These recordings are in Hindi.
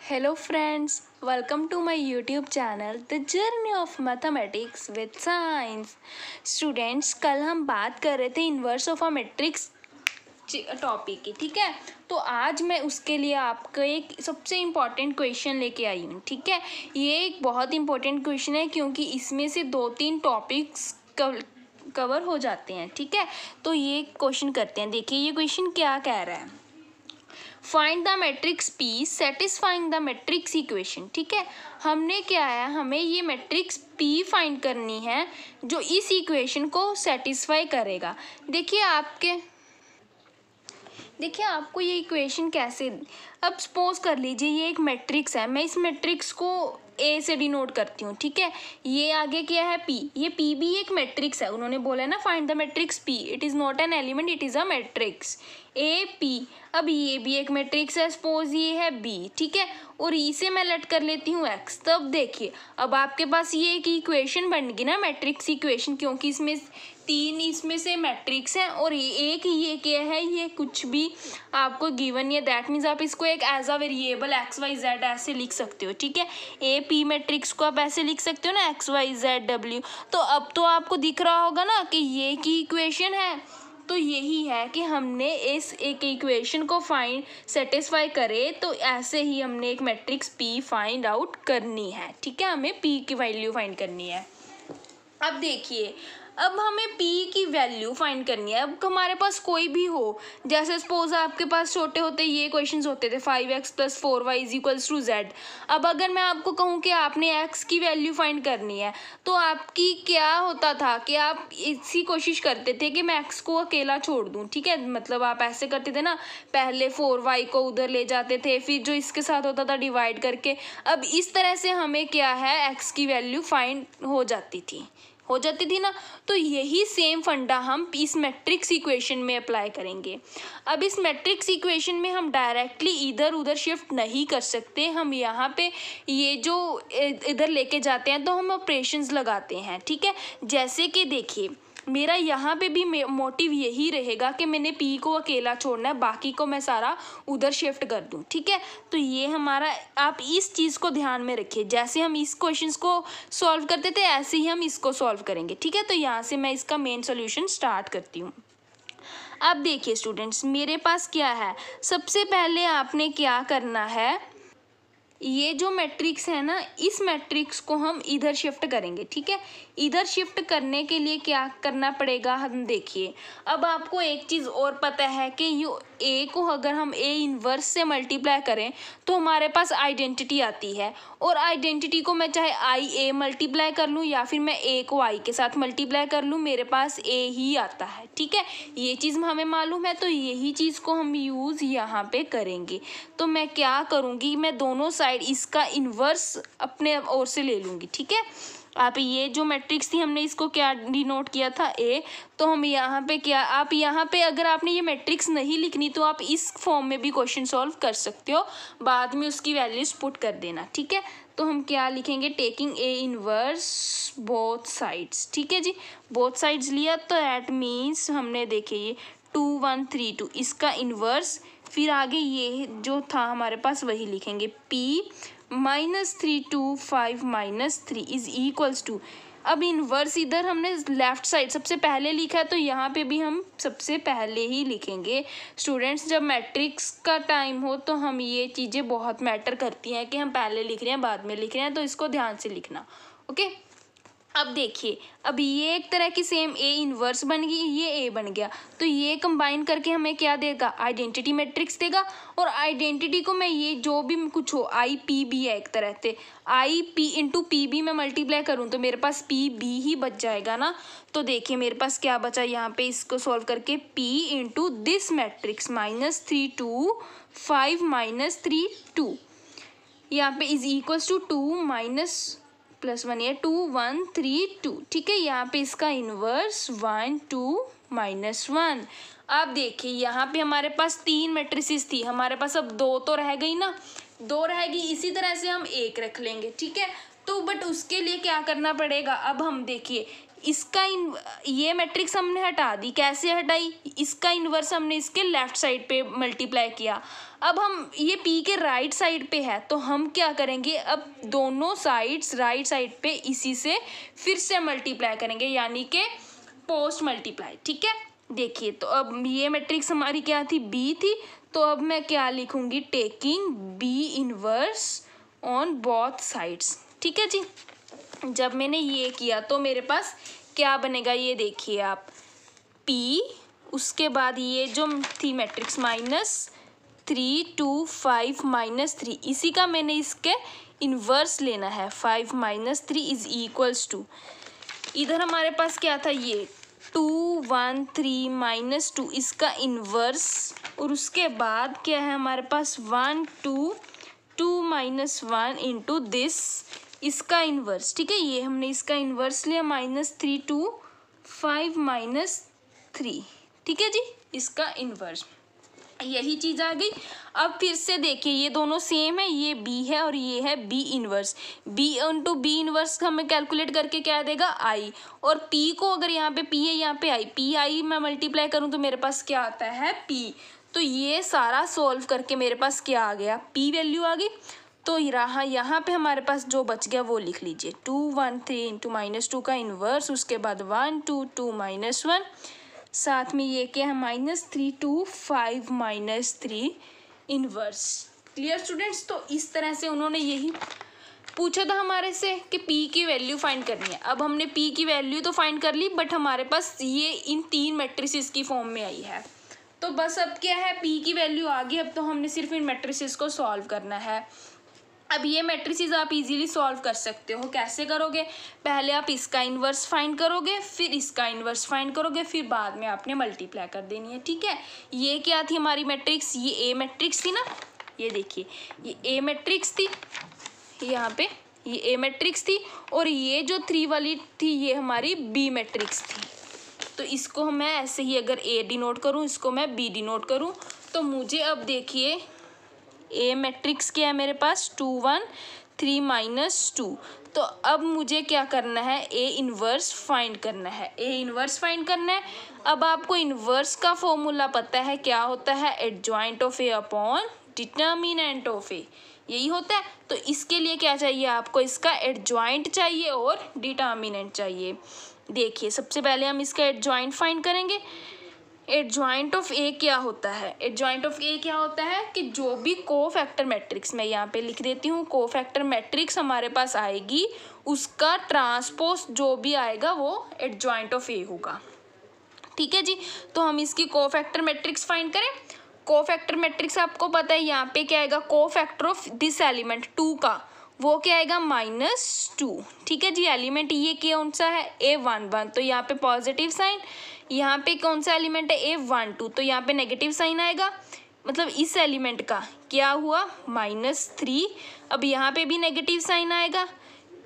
Hello friends, welcome to my YouTube channel The Journey of Mathematics with Science। Students, कल हम बात कर रहे थे inverse of a matrix topic की, ठीक है। तो आज मैं उसके लिए आपका एक सबसे इम्पॉर्टेंट क्वेश्चन लेके आई हूँ, ठीक है। ये एक बहुत इम्पॉर्टेंट क्वेश्चन है क्योंकि इसमें से 2-3 टॉपिक्स कवर हो जाते हैं, ठीक है। तो ये क्वेश्चन करते हैं। देखिए ये क्वेश्चन क्या कह रहा है, find the matrix P satisfying the matrix equation, ठीक है। हमने क्या है, हमें ये मैट्रिक्स पी फाइंड करनी है जो इस इक्वेशन को सेटिस्फाई करेगा। देखिए आपको ये इक्वेशन कैसे, अब सपोज कर लीजिए ये एक मैट्रिक्स है। मैं इस मैट्रिक्स को ए से डिनोट करती हूँ, ठीक है। ये आगे क्या है, पी। ये पी भी एक मैट्रिक्स है। उन्होंने बोला है ना find the matrix P, it is not an element, it is a matrix A P. अब ये भी एक मैट्रिक्स है, सपोज ये है बी, ठीक है। और ई से मैं लेट कर लेती हूँ एक्स। तब देखिए अब आपके पास ये एक इक्वेशन बन गई ना, मैट्रिक्स इक्वेशन, क्योंकि इसमें 3 इसमें से मैट्रिक्स हैं और एक ये क्या है, ये कुछ भी आपको गिवन है। दैट मीन्स आप इसको एक as a variable X Y Z ऐसे लिख सकते हो, ठीक है। ए पी मैट्रिक्स को आप ऐसे लिख सकते हो ना, एक्स वाई जेड डब्ल्यू। तो अब तो आपको दिख रहा होगा ना कि ये की इक्वेशन है। तो यही है कि हमने इस एक इक्वेशन को सेटिस्फाई करे, तो ऐसे ही हमने एक मैट्रिक्स पी फाइंड आउट करनी है, ठीक है। हमें पी की वैल्यू फाइंड करनी है। अब देखिए, अब हमें p की वैल्यू फाइंड करनी है। अब हमारे पास कोई भी हो, जैसे सपोज आपके पास छोटे होते ये क्वेश्चंस होते थे 5x + 4y = z। अब अगर मैं आपको कहूँ कि आपने x की वैल्यू फाइंड करनी है, तो आपकी क्या होता था कि आप इसी कोशिश करते थे कि मैं x को अकेला छोड़ दूँ, ठीक है। मतलब आप ऐसे करते थे ना, पहले 4y को उधर ले जाते थे, फिर जो इसके साथ होता था डिवाइड करके। अब इस तरह से हमें क्या है, x की वैल्यू फाइंड हो जाती थी ना। तो यही सेम फंडा हम इस मैट्रिक्स इक्वेशन में अप्लाई करेंगे। अब इस मैट्रिक्स इक्वेशन में हम डायरेक्टली इधर उधर शिफ्ट नहीं कर सकते। हम यहाँ पे ये जो इधर लेके जाते हैं तो हम ऑपरेशंस लगाते हैं, ठीक है। जैसे कि देखिए मेरा यहाँ पे भी मोटिव यही रहेगा कि मैंने पी को अकेला छोड़ना है, बाकी को मैं सारा उधर शिफ्ट कर दूँ, ठीक है। तो ये हमारा, आप इस चीज़ को ध्यान में रखिए। जैसे हम इस क्वेश्चंस को सॉल्व करते थे ऐसे ही हम इसको सॉल्व करेंगे, ठीक है। तो यहाँ से मैं इसका मेन सोल्यूशन स्टार्ट करती हूँ। अब देखिए स्टूडेंट्स, मेरे पास क्या है, सबसे पहले आपने क्या करना है, ये जो मैट्रिक्स है ना, इस मैट्रिक्स को हम इधर शिफ्ट करेंगे, ठीक है। इधर शिफ्ट करने के लिए क्या करना पड़ेगा, हम देखिए अब आपको एक चीज़ और पता है कि यू ए को अगर हम ए इन्वर्स से मल्टीप्लाई करें तो हमारे पास आइडेंटिटी आती है। और आइडेंटिटी को मैं चाहे आई ए मल्टीप्लाई कर लूँ या फिर मैं ए को आई के साथ मल्टीप्लाई कर लूँ, मेरे पास ए ही आता है, ठीक है। ये चीज़ हमें मालूम है, तो यही चीज़ को हम यूज़ यहाँ पे करेंगे। तो मैं क्या करूँगी, मैं दोनों साइड इसका इन्वर्स अपने ओर से ले लूँगी, ठीक है। आप ये जो मैट्रिक्स थी हमने इसको क्या डिनोट किया था, ए। तो हम यहाँ पे क्या, आप यहाँ पे अगर आपने ये मैट्रिक्स नहीं लिखनी तो आप इस फॉर्म में भी क्वेश्चन सॉल्व कर सकते हो, बाद में उसकी वैल्यूज पुट कर देना, ठीक है। तो हम क्या लिखेंगे, taking A inverse both sides, ठीक है जी। बोथ साइड्स लिया तो दैट मीन्स हमने देखे ये 2 1 3 2 इसका इन्वर्स, फिर आगे ये जो था हमारे पास वही लिखेंगे, p -3 2 5 -3 इज इक्वल्स टू। अब इन्वर्स इधर हमने लेफ्ट साइड सबसे पहले लिखा है, तो यहाँ पे भी हम सबसे पहले ही लिखेंगे। स्टूडेंट्स, जब मैट्रिक्स का टाइम हो तो हम ये चीज़ें बहुत मैटर करती हैं कि हम पहले लिख रहे हैं बाद में लिख रहे हैं, तो इसको ध्यान से लिखना, ओके। अब देखिए, अब ये एक तरह की सेम ए इन्वर्स बन गई, ये ए बन गया, तो ये कंबाइन करके हमें क्या देगा, आइडेंटिटी मैट्रिक्स देगा। और आइडेंटिटी को मैं ये जो भी कुछ हो, आई पी बी है एक तरह से, I P into P B मैं मल्टीप्लाई करूँ तो मेरे पास पी बी ही बच जाएगा ना। तो देखिए मेरे पास क्या बचा यहाँ पे, इसको सॉल्व करके p इंटू दिस मैट्रिक्स -3 2 5 -3 2 यहाँ पे इज इक्वल्स टू 2 +1 ये 2 1 3 2, ठीक है। यहाँ पे इसका इन्वर्स 1 2 -1। अब देखिए यहाँ पे हमारे पास 3 मैट्रिसेस थी, हमारे पास अब 2 तो रह गई ना, 2 रह गई। इसी तरह से हम 1 रख लेंगे, ठीक है। तो बट उसके लिए क्या करना पड़ेगा, अब हम देखिए इसका ये मैट्रिक्स हमने हटा दी। कैसे हटाई? इसका इन्वर्स हमने इसके लेफ्ट साइड पे मल्टीप्लाई किया। अब हम ये p के राइट साइड पे है तो हम क्या करेंगे, अब दोनों साइड्स राइट साइड पे इसी से फिर से मल्टीप्लाई करेंगे, यानी कि पोस्ट मल्टीप्लाई। ठीक है, देखिए तो अब ये मैट्रिक्स हमारी क्या थी, b थी, तो अब मैं क्या लिखूंगी, taking b inverse on both sides. ठीक है जी, जब मैंने ये किया तो मेरे पास क्या बनेगा, ये देखिए आप, p, उसके बाद ये जो थी मैट्रिक्स -3 2 5 -3, इसी का मैंने इसके इन्वर्स लेना है। 5 - 3 इज इक्वल्स टू, इधर हमारे पास क्या था, ये 2 1 3 -2, इसका इन्वर्स, और उसके बाद क्या है हमारे पास 1 2 2 -1 इंटू दिस, इसका इन्वर्स। ठीक है, ये हमने इसका इन्वर्स लिया, -3 2 5 -3। ठीक है जी, इसका इन्वर्स, यही चीज आ गई। अब फिर से देखिए ये दोनों सेम है, ये b है और ये है b inverse. b into b inverse हमें कैलकुलेट करके क्या देगा, i, और p को अगर यहाँ पे p है, यहाँ पे i, p i मैं मल्टीप्लाई करूँ तो मेरे पास क्या आता है, p। तो ये सारा सोल्व करके मेरे पास क्या आ गया, p वैल्यू आ गई। तो रहा यहाँ पे हमारे पास जो बच गया वो लिख लीजिए, 2 1 3 इंटू -2 का इन्वर्स, उसके बाद 1 2 2 -1, साथ में ये क्या है -3 2 5 -3 इनवर्स। Clear students? तो इस तरह से उन्होंने यही पूछा था हमारे से कि p की वैल्यू फाइंड करनी है। अब हमने p की वैल्यू तो फाइंड कर ली, बट हमारे पास ये इन 3 मैट्रिसेस की फॉर्म में आई है। तो बस अब क्या है, p की वैल्यू आ गई, अब तो हमने सिर्फ इन मैट्रिसेस को सॉल्व करना है। अब ये मैट्रिसेस आप इजीली सॉल्व कर सकते हो। कैसे करोगे, पहले आप इसका इन्वर्स फाइंड करोगे, फिर इसका इन्वर्स फाइंड करोगे, फिर बाद में आपने मल्टीप्लाई कर देनी है। ठीक है, ये क्या थी हमारी मैट्रिक्स, ये ए मैट्रिक्स थी ना, ये देखिए ये ए मैट्रिक्स थी, यहाँ पे ये ए मैट्रिक्स थी, और ये जो 3 वाली थी ये हमारी बी मैट्रिक्स थी। तो इसको मैं ऐसे ही अगर ए डिनोट करूँ, इसको मैं बी डिनोट करूँ, तो मुझे अब देखिए ए मैट्रिक्स क्या है मेरे पास, 2 1 3 -2। तो अब मुझे क्या करना है, ए इन्वर्स फाइंड करना है, ए इन्वर्स फाइंड करना है। अब आपको इन्वर्स का फॉर्मूला पता है, क्या होता है, adjoint of A upon determinant of A, यही होता है। तो इसके लिए क्या चाहिए आपको, इसका एडजॉइंट चाहिए और डिटर्मिनेंट चाहिए। देखिए सबसे पहले हम इसका एडजॉइंट फाइंड करेंगे। एडजॉइंट ऑफ ए क्या होता है, एडजॉइंट ऑफ ए क्या होता है कि जो भी कोफैक्टर मैट्रिक्स, मैं यहाँ पे लिख देती हूँ, कोफैक्टर मैट्रिक्स हमारे पास आएगी, उसका ट्रांसपोज जो भी आएगा वो एडजॉइंट ऑफ ए होगा। ठीक है जी, तो हम इसकी कोफैक्टर मैट्रिक्स फाइंड करें। कोफैक्टर मैट्रिक्स आपको पता है, यहाँ पे क्या आएगा, कोफैक्टर ऑफ दिस एलिमेंट 2 का, वो क्या आएगा, -2। ठीक है जी, एलिमेंट ये कौन सा है, A1 1, तो यहाँ पे पॉजिटिव साइन, यहाँ पे कौन सा एलिमेंट है, A1 2, तो यहाँ पे नेगेटिव साइन आएगा। मतलब इस एलिमेंट का क्या हुआ, -3। अब यहाँ पे भी नेगेटिव साइन आएगा,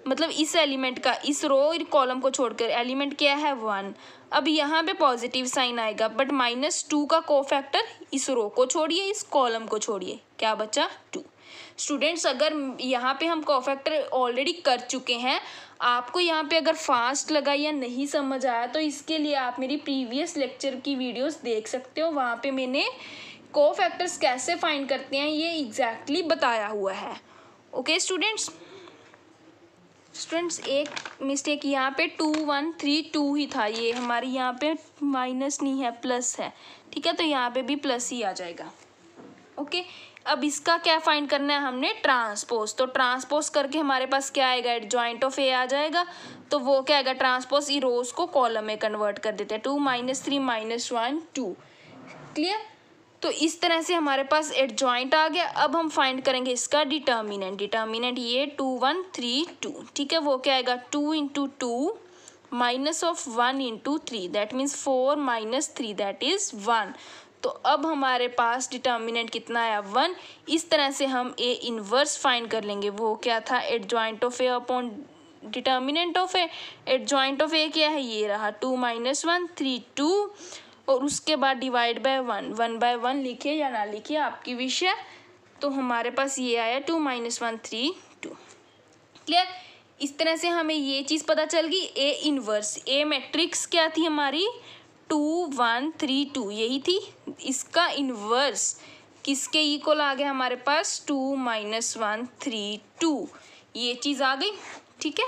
मतलब इस एलिमेंट का, इस रो और कॉलम को छोड़कर एलिमेंट क्या है, 1। अब यहाँ पे पॉजिटिव साइन आएगा, बट -2 का कोफैक्टर, इस रो को छोड़िए, इस कॉलम को छोड़िए, क्या बचा, 2। स्टूडेंट्स अगर यहाँ पे हम कोफैक्टर ऑलरेडी कर चुके हैं, आपको यहाँ पे अगर फास्ट लगा या नहीं समझ आया तो इसके लिए आप मेरी प्रीवियस लेक्चर की वीडियोस देख सकते हो, वहाँ पे मैंने कोफैक्टर्स कैसे फाइंड करते हैं ये एग्जैक्टली बताया हुआ है। ओके स्टूडेंट्स, एक मिस्टेक यहाँ पे 2 1 3 2 ही था, ये हमारी यहाँ पे माइनस नहीं है, प्लस है। ठीक है, तो यहाँ पे भी प्लस ही आ जाएगा। ओके, अब इसका क्या फाइंड करना है हमने, ट्रांसपोज। तो ट्रांसपोज करके हमारे पास क्या आएगा, एडजॉइंट ऑफ ए आ जाएगा। तो वो क्या आएगा, ट्रांसपोज ई रोज को कॉलम में कन्वर्ट कर देते हैं, 2 -3 -1 2। क्लियर? तो इस तरह से हमारे पास एडजॉइंट आ गया। अब हम फाइंड करेंगे इसका डिटर्मिनेंट। डिटर्मिनेंट ये 2 1 3 2, ठीक है, वो क्या आएगा, 2 × 2 -1 × 3, दैट मीन्स 4 - 3, दैट इज 1। तो अब हमारे पास डिटर्मिनेंट कितना आया, 1। इस तरह से हम ए इनवर्स फाइंड कर लेंगे, वो क्या था, adjoint of A upon determinant of A. Adjoint of A क्या है, ये रहा, 2 -1 3 2, और उसके बाद डिवाइड बाय 1, 1/1 लिखिए या ना लिखिए आपकी विषय। तो हमारे पास ये आया 2 -1 3 2। क्लियर? इस तरह से हमें ये चीज़ पता चल गई। ए इनवर्स, ए मैट्रिक्स क्या थी हमारी 2 1 3 2 यही थी। इसका इनवर्स किसके इक्वल आ गया हमारे पास 2 -1 3 2, ये चीज़ आ गई। ठीक है,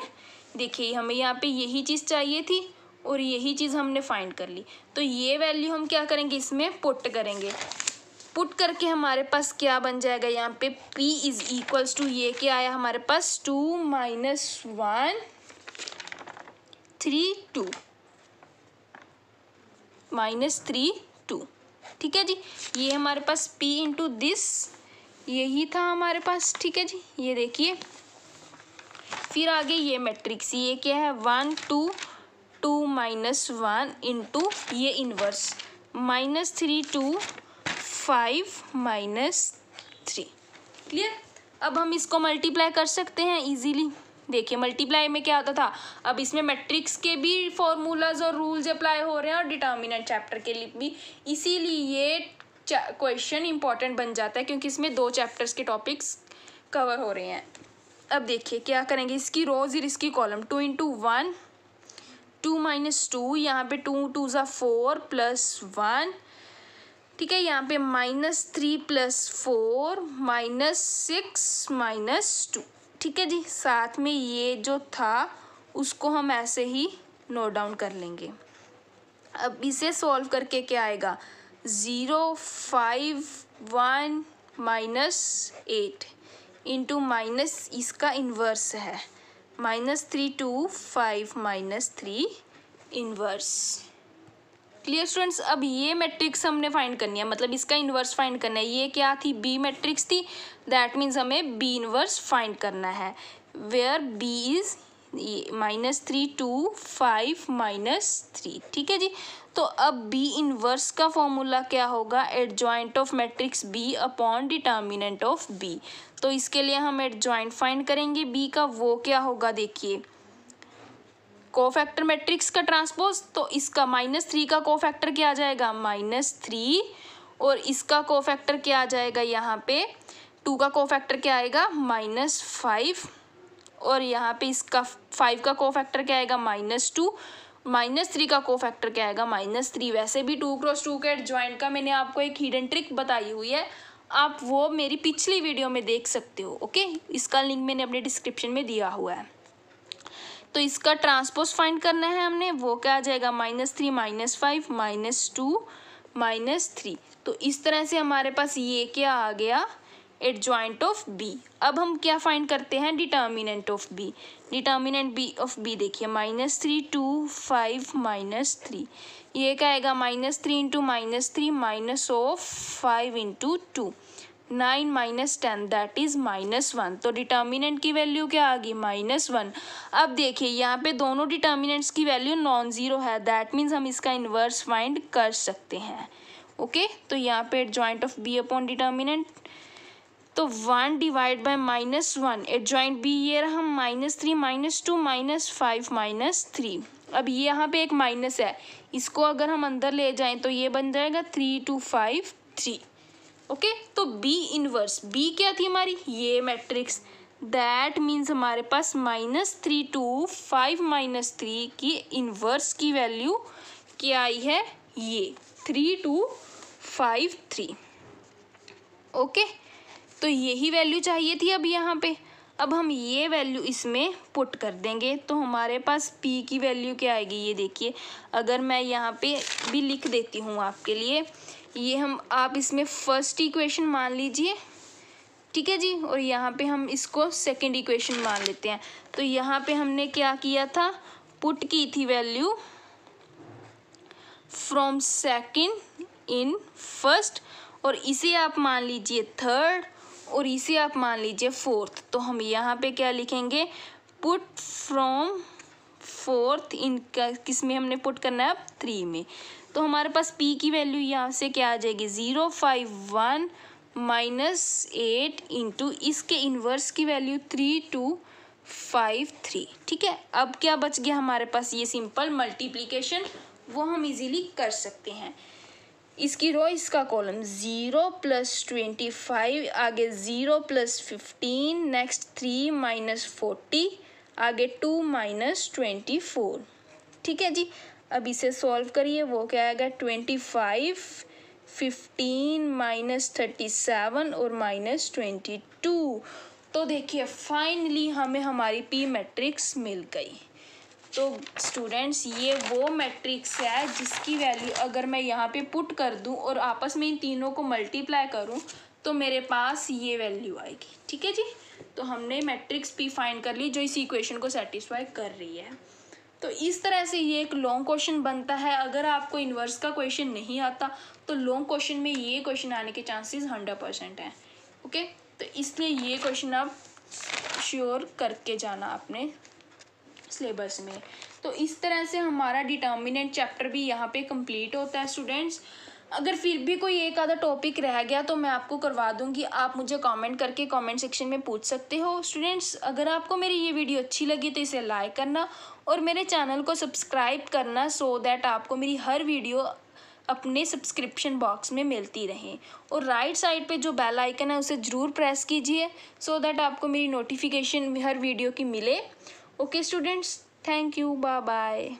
देखिए हमें यहाँ पे यही चीज़ चाहिए थी और यही चीज़ हमने फाइंड कर ली। तो ये वैल्यू हम क्या करेंगे, इसमें पुट करेंगे। पुट करके हमारे पास क्या बन जाएगा यहाँ पे P इज इक्वल्स टू, ये क्या आया हमारे पास 2 -1 3 2 -3 2। ठीक है जी, ये हमारे पास P इंटू दिस यही था हमारे पास। ठीक है जी, ये देखिए फिर आगे ये मैट्रिक्स, ये क्या है 1 2 2 -1 इंटू ये इनवर्स -3 2 5 -3। क्लियर। अब हम इसको मल्टीप्लाई कर सकते हैं इजीली। देखिए मल्टीप्लाई में क्या होता था, अब इसमें मैट्रिक्स के भी फॉर्मूलाज और रूल्स अप्लाई हो रहे हैं और डिटर्मिनेंट चैप्टर के लिए भी, इसीलिए ये क्वेश्चन इंपॉर्टेंट बन जाता है क्योंकि इसमें 2 चैप्टर्स के टॉपिक्स कवर हो रहे हैं। अब देखिए क्या करेंगे, इसकी रोज और इसकी कॉलम 2 इंटू 1 2 -2, यहाँ पे 2 2 ज़ा 4 +1। ठीक है, यहाँ पे -3 +4 -6 -2। ठीक है जी, साथ में ये जो था उसको हम ऐसे ही नोट डाउन कर लेंगे। अब इसे सॉल्व करके क्या आएगा 0 5 1 -8 इंटू माइनस इसका इन्वर्स है -3 2 5 -3 इन्वर्स। Clear students. अब ये मैट्रिक्स हमने फाइंड करनी है, मतलब इसका इन्वर्स फाइंड करना है। ये क्या थी, बी मैट्रिक्स थी, दैट मीन्स हमें बी इन्वर्स फाइंड करना है, वेयर बी इज -3 2 5 -3। ठीक है जी, तो अब बी इन्वर्स का फॉर्मूला क्या होगा, adjoint of matrix B upon determinant of B. तो इसके लिए हम एडजॉइंट फाइंड करेंगे बी का, वो क्या होगा, देखिए कोफैक्टर मैट्रिक्स का ट्रांसपोज, तो इसका -3 का कोफैक्टर क्या आ जाएगा -3 और इसका कोफैक्टर क्या आ जाएगा, यहाँ पे 2 का कोफैक्टर क्या आएगा -5 और यहाँ पे इसका 5 का कोफैक्टर क्या आएगा -2, -3 का कोफैक्टर क्या आएगा -3। वैसे भी 2 × 2 के एडजॉइंट का मैंने आपको एक हिडन ट्रिक बताई हुई है, आप वो मेरी पिछली वीडियो में देख सकते हो। ओके, इसका लिंक मैंने अपने डिस्क्रिप्शन में दिया हुआ है। तो इसका ट्रांसपोज फाइंड करना है हमने, वो क्या आ जाएगा -3 -5 -2 -3। तो इस तरह से हमारे पास ये क्या आ गया, एडजॉइंट ऑफ बी। अब हम क्या फाइंड करते हैं, determinant of B. Determinant B of B देखिए -3 2 5 -3, ये क्या आएगा -3 इंटू -3 -5 इंटू 2 9 -10 दैट इज -1। तो डिटर्मिनेंट की वैल्यू क्या आ गई -1। अब देखिए यहाँ पे दोनों डिटर्मिनेंट्स की वैल्यू नॉन ज़ीरो है, दैट मीन्स हम इसका इन्वर्स फाइंड कर सकते हैं। ओके, तो यहाँ पे adjoint of B upon determinant, तो 1 डिवाइड बाय -1 एडजॉइंट बी ये रहा -3 -2 -5 -3। अब ये यहाँ पे एक माइनस है, इसको अगर हम अंदर ले जाएं तो ये बन जाएगा 3 2 5 3। ओके, तो बी इनवर्स, बी क्या थी हमारी, ये मैट्रिक्स, दैट मीन्स हमारे पास -3 2 5 -3 की इनवर्स की वैल्यू क्या आई है, ये 3 2 5 3। ओके, तो यही वैल्यू चाहिए थी। अब यहाँ पे अब हम ये वैल्यू इसमें पुट कर देंगे तो हमारे पास P की वैल्यू क्या आएगी, ये देखिए। अगर मैं यहाँ पे भी लिख देती हूँ आपके लिए, ये हम आप इसमें फर्स्ट इक्वेशन मान लीजिए, ठीक है जी, और यहाँ पे हम इसको सेकंड इक्वेशन मान लेते हैं। तो यहाँ पे हमने क्या किया था, पुट की थी value from second in first, और इसे आप मान लीजिए थर्ड और इसे आप मान लीजिए फोर्थ। तो हम यहाँ पे क्या लिखेंगे, पुट फ्रॉम फोर्थ इन किस में हमने पुट करना है, अब 3 में। तो हमारे पास P की वैल्यू यहाँ से क्या आ जाएगी 0 5 1 -8 इंटू इसके इन्वर्स की वैल्यू 3 2 5 3। ठीक है, अब क्या बच गया हमारे पास, ये सिंपल मल्टीप्लीकेशन, वो हम इजीली कर सकते हैं। इसकी रो इसका कॉलम 0 + 25, आगे 0 + 15, नेक्स्ट 3 - 40, आगे 2 माइनस 24, ठीक है जी। अब इसे सॉल्व करिए, वो क्या आएगा 25, 15 माइनस 37 और माइनस 22। तो देखिए फाइनली हमें हमारी पी मैट्रिक्स मिल गई। तो स्टूडेंट्स ये वो मैट्रिक्स है जिसकी वैल्यू अगर मैं यहाँ पे पुट कर दूँ और आपस में इन तीनों को मल्टीप्लाई करूँ तो मेरे पास ये वैल्यू आएगी, ठीक है जी। तो हमने मैट्रिक्स पी फाइंड कर ली जो इस इक्वेशन को सेटिस्फाई कर रही है। तो इस तरह से ये एक लॉन्ग क्वेश्चन बनता है। अगर आपको इन्वर्स का क्वेश्चन नहीं आता तो लॉन्ग क्वेश्चन में ये क्वेश्चन आने के चांसेस 100% हैं। ओके, तो इसलिए ये क्वेश्चन आप श्योर करके जाना अपने सिलेबस में। तो इस तरह से हमारा डिटर्मिनेंट चैप्टर भी यहाँ पे कंप्लीट होता है स्टूडेंट्स। अगर फिर भी कोई एक आधा टॉपिक रह गया तो मैं आपको करवा दूंगी, आप मुझे कमेंट करके कमेंट सेक्शन में पूछ सकते हो। स्टूडेंट्स अगर आपको मेरी ये वीडियो अच्छी लगी तो इसे लाइक करना और मेरे चैनल को सब्सक्राइब करना सो दैट आपको मेरी हर वीडियो अपने सब्सक्रिप्शन बॉक्स में मिलती रहे। और राइट साइड पे जो बेल आइकन है उसे ज़रूर प्रेस कीजिए सो दैट आपको मेरी नोटिफिकेशन हर वीडियो की मिले। Okay students, thank you, bye bye.